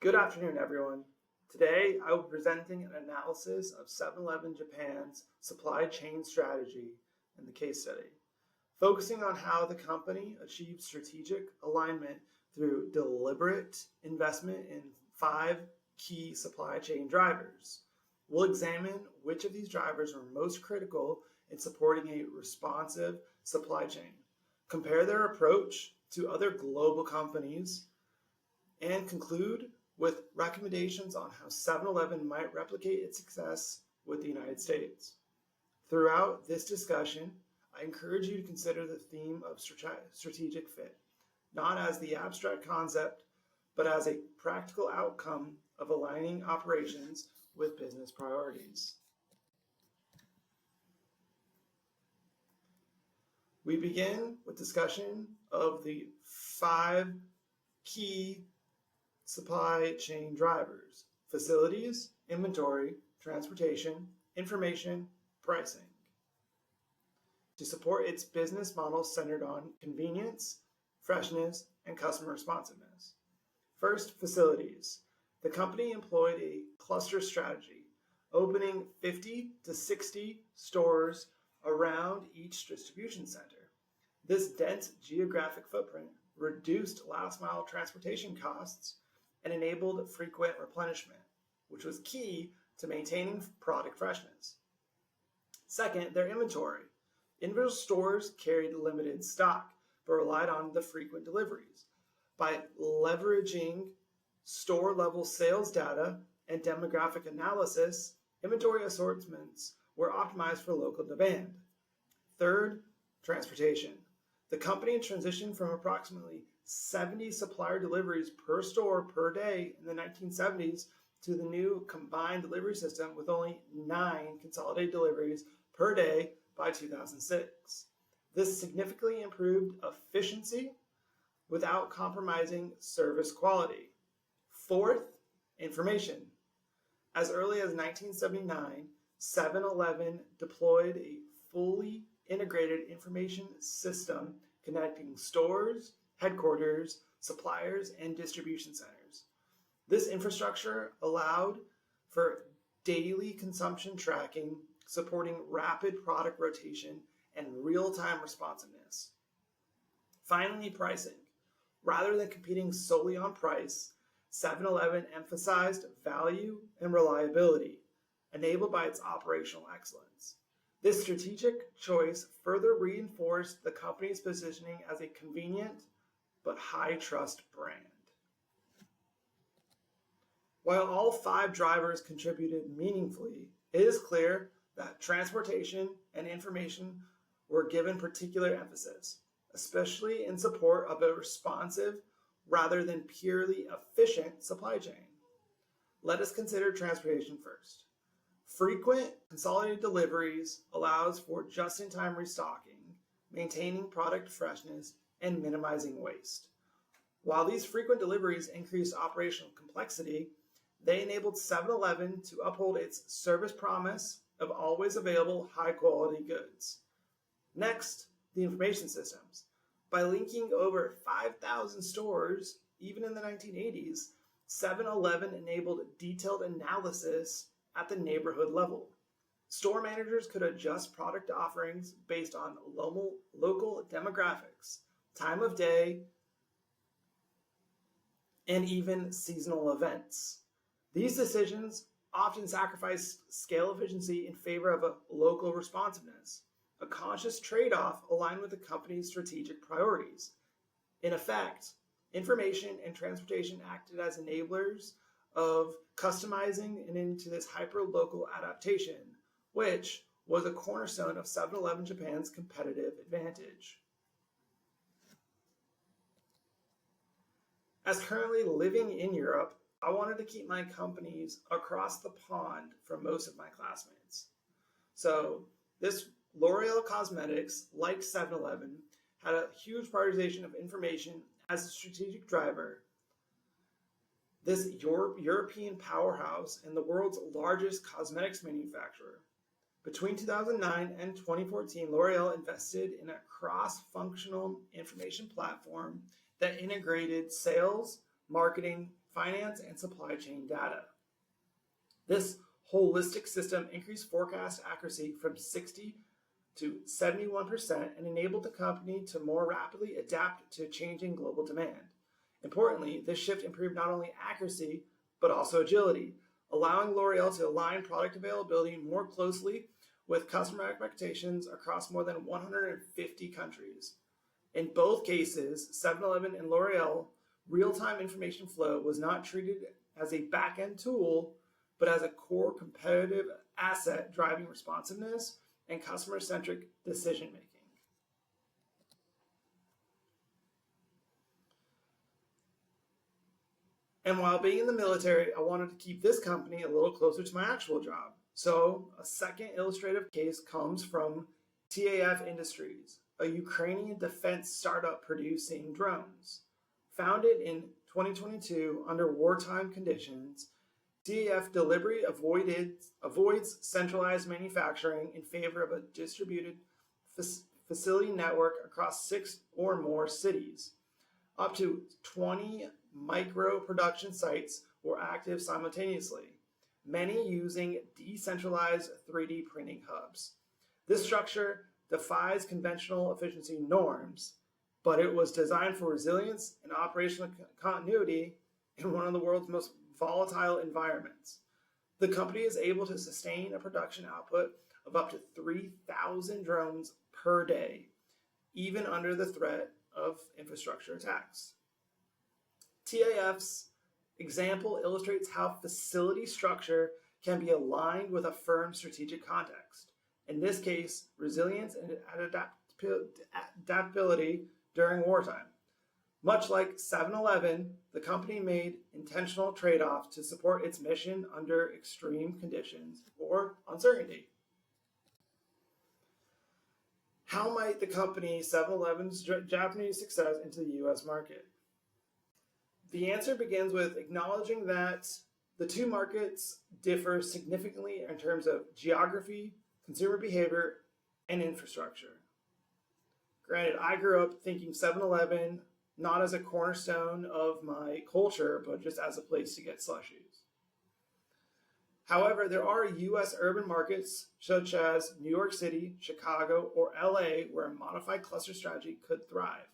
Good afternoon, everyone. Today, I will be presenting an analysis of 7-Eleven Japan's supply chain strategy in the case study, focusing on how the company achieved strategic alignment through deliberate investment in 5 key supply chain drivers. We'll examine which of these drivers are most critical in supporting a responsive supply chain, compare their approach to other global companies, and conclude with recommendations on how 7-Eleven might replicate its success with the United States. Throughout this discussion, I encourage you to consider the theme of strategic fit, not as the abstract concept, but as a practical outcome of aligning operations with business priorities. We begin with discussion of the 5 key supply chain drivers: facilities, inventory, transportation, information, pricing, to support its business model centered on convenience, freshness, and customer responsiveness. First, facilities. The company employed a cluster strategy, opening 50 to 60 stores around each distribution center. This dense geographic footprint reduced last-mile transportation costs and enabled frequent replenishment, which was key to maintaining product freshness. Second, their inventory. Individual stores carried limited stock, but relied on the frequent deliveries. By leveraging store-level sales data and demographic analysis, inventory assortments were optimized for local demand. Third, transportation. The company transitioned from approximately 70 supplier deliveries per store per day in the 1970s to the new combined delivery system with only 9 consolidated deliveries per day by 2006. This significantly improved efficiency without compromising service quality. Fourth, information. As early as 1979, 7-Eleven deployed a fully integrated information system connecting stores, headquarters, suppliers, and distribution centers. This infrastructure allowed for daily consumption tracking, supporting rapid product rotation and real-time responsiveness. Finally, pricing. Rather than competing solely on price, 7-Eleven emphasized value and reliability, enabled by its operational excellence. This strategic choice further reinforced the company's positioning as a convenient but high-trust brand. While all 5 drivers contributed meaningfully, it is clear that transportation and information were given particular emphasis, especially in support of a responsive rather than purely efficient supply chain. Let us consider transportation first. Frequent consolidated deliveries allows for just-in-time restocking, maintaining product freshness, and minimizing waste. While these frequent deliveries increased operational complexity, they enabled 7-Eleven to uphold its service promise of always available high-quality goods. Next, the information systems. By linking over 5,000 stores, even in the 1980s, 7-Eleven enabled detailed analysis at the neighborhood level. Store managers could adjust product offerings based on local demographics, time of day, and even seasonal events. These decisions often sacrifice scale efficiency in favor of a local responsiveness, a conscious trade-off aligned with the company's strategic priorities. In effect, information and transportation acted as enablers of customizing and into this hyper-local adaptation, which was a cornerstone of 7-Eleven Japan's competitive advantage. As currently living in Europe, I wanted to keep my companies across the pond from most of my classmates. So this L'Oreal Cosmetics, like 7-Eleven, had a huge prioritization of information as a strategic driver. This European powerhouse and the world's largest cosmetics manufacturer. Between 2009 and 2014, L'Oreal invested in a cross-functional information platform that integrated sales, marketing, finance, and supply chain data. This holistic system increased forecast accuracy from 60 to 71% and enabled the company to more rapidly adapt to changing global demand. Importantly, this shift improved not only accuracy, but also agility, allowing L'Oreal to align product availability more closely with customer expectations across more than 150 countries. In both cases, 7-Eleven and L'Oreal, real-time information flow was not treated as a back-end tool, but as a core competitive asset driving responsiveness and customer-centric decision-making. And while being in the military, I wanted to keep this company a little closer to my actual job. So a second illustrative case comes from TAF Industries, a Ukrainian defense startup producing drones. Founded in 2022 under wartime conditions, TAF deliberately avoids centralized manufacturing in favor of a distributed facility network across 6 or more cities. Up to 20 micro production sites were active simultaneously, many using decentralized 3D printing hubs. This structure defies conventional efficiency norms, but it was designed for resilience and operational continuity in one of the world's most volatile environments. The company is able to sustain a production output of up to 3,000 drones per day, even under the threat of infrastructure attacks. TAF's example illustrates how facility structure can be aligned with a firm's strategic context. In this case, resilience and adaptability during wartime. Much like 7-Eleven, the company made intentional trade-offs to support its mission under extreme conditions or uncertainty. How might the company 7-Eleven's Japanese success into the US market? The answer begins with acknowledging that the two markets differ significantly in terms of geography, consumer behavior, and infrastructure. Granted, I grew up thinking 7-Eleven not as a cornerstone of my culture, but just as a place to get slushies. However, there are US urban markets such as New York City, Chicago, or LA where a modified cluster strategy could thrive.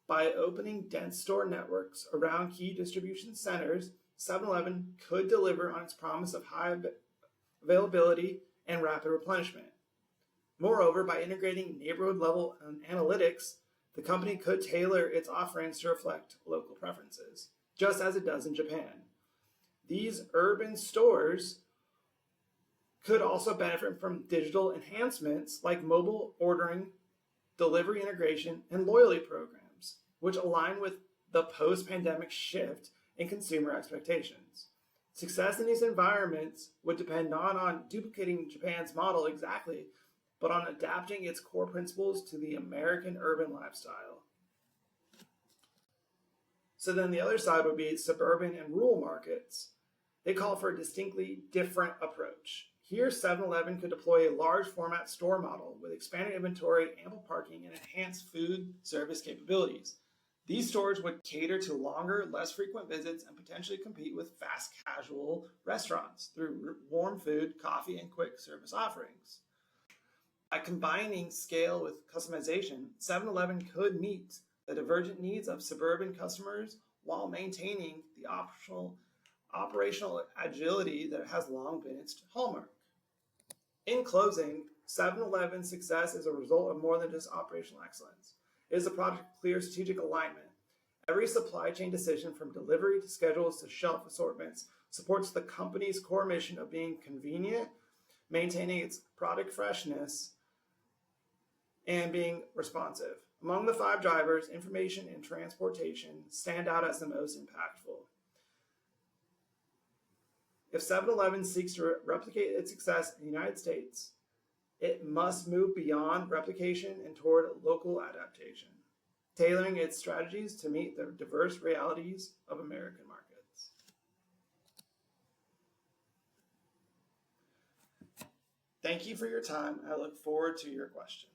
By opening dense store networks around key distribution centers, 7-Eleven could deliver on its promise of high availability and rapid replenishment. Moreover, by integrating neighborhood-level analytics, the company could tailor its offerings to reflect local preferences, just as it does in Japan. These urban stores could also benefit from digital enhancements like mobile ordering, delivery integration, and loyalty programs, which align with the post-pandemic shift in consumer expectations. Success in these environments would depend not on duplicating Japan's model exactly, but on adapting its core principles to the American urban lifestyle. So then the other side would be suburban and rural markets. They call for a distinctly different approach. Here, 7-Eleven could deploy a large format store model with expanded inventory, ample parking, and enhanced food service capabilities. These stores would cater to longer, less frequent visits and potentially compete with fast casual restaurants through warm food, coffee, and quick service offerings. By combining scale with customization, 7-Eleven could meet the divergent needs of suburban customers while maintaining the operational agility that has long been its hallmark. In closing, 7-Eleven's success is a result of more than just operational excellence. It is a product of clear strategic alignment. Every supply chain decision from delivery to schedules to shelf assortments supports the company's core mission of being convenient, maintaining its product freshness, and being responsive. Among the 5 drivers, information and transportation stand out as the most impactful. If 7-Eleven seeks to replicate its success in the United States, it must move beyond replication and toward local adaptation, tailoring its strategies to meet the diverse realities of American markets. Thank you for your time. I look forward to your questions.